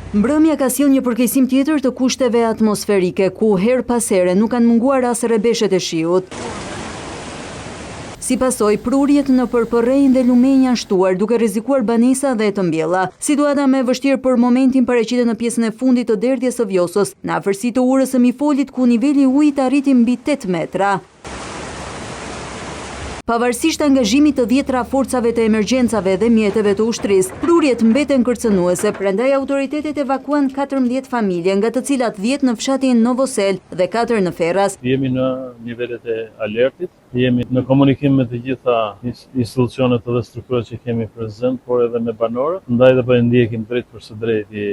Mbrëmja ka sjellë një përkeqësim tjetër të kushteve atmosferike, ku her pas here nuk kanë munguar as rrebeshet e shiut. Si pasojë, prurjet në Përpërrejnë dhe Lumej janë shtuar, duke rrezikuar banesa dhe të mbjella. Situata më e vështirë për momentin paraqitet në pjesën e fundit të derdhjes së Vjosës, në afërsi të urës së Mifolit, ku niveli i ujit arriti mbi 8 metra. Pavarësisht angazhimit të 10 forcave të emergjencave dhe mjeteve të ushtrisë, prurjet mbeten kërcënuese, prandaj autoritetet evakuan 14 familje, nga të cilat 10 në fshatin Novosel dhe 4 në Ferraz. Jemi në nivelet e alertit, jemi në komunikim me të gjitha institucionet dhe strukturat që kemi prezent, por edhe me banorët, ndaj dhe po e ndjekim drejt për së drejti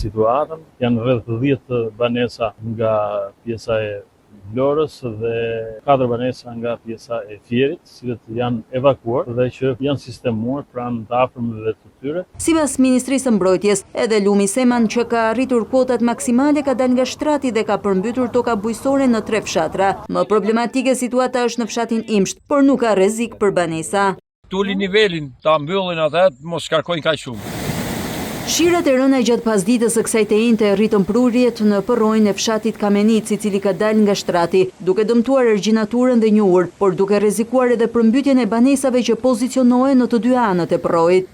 situatën. Janë rreth 10 banesa nga pjesa e Vlorës dhe 4 banesa nga pjesa e Fierit, cilët janë evakuar dhe që janë sistemuar pranë të afërmeve të tyre. Sipas Ministrisë së Mbrojtjes, edhe Lumi Seman, që ka arritur kuotat maksimale, ka dalë nga shtrati dhe ka përmbytur toka bujqësore në 3 fshatra. Më problematike situata është në fshatin Imsht, por nuk ka rrezik për banesa. Tuli nivelin, ta mbyllin atë, mos shkarkojnë kaq shumë. Shirat e rëna gjatë pasditës së kësaj të njëjte rritën prurjet në përrojnë e fshatit Kamenic, i cili ka dalë nga shtrati, duke dëmtuar argjinaturën dhe një urë, por duke rrezikuar edhe përmbytjen e banesave që pozicionohen në të dy anët e përrojit.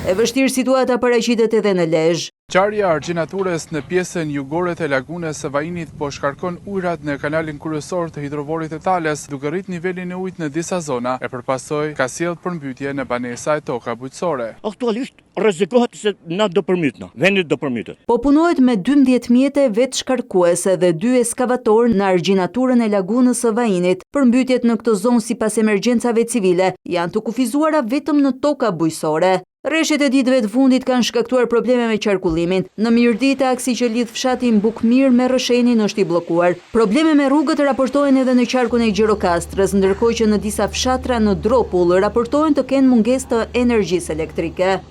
E vështirë situata paraqitet edhe në Lezhë. Qarja argjinaturës në pjesën jugore të lagunës së Vajinit po shkarkon ujrat në kanalin kryesor të hidrovorit të Tales, duke rrit nivelin e ujit në disa zona, e përpasoj ka sjellë përmbytje në banesa e toka bujqësore. Aktualisht rrezikohet se na do përmbytna, vendi do përmbytet. Po punohet me 12 mjete vetë shkarkuese dhe 2 eskavatorë në argjinaturën e lagunës së Vajinit. Përmbytjet në këtë zonë sipas emergjencave civile janë të kufizuara vetëm në toka bujqësore. Rreshet e ditëve të fundit kanë shkaktuar probleme me qarkullimin. Në Myrdi, taksi që lidh fshatin Bukmir me Rëshenin është i bllokuar. Probleme me rrugët raportohen edhe në qarkun e Gjirokastrës, ndërkohë që në disa fshatra në Dropull raportohen të kenë mungesë të energjisë elektrike.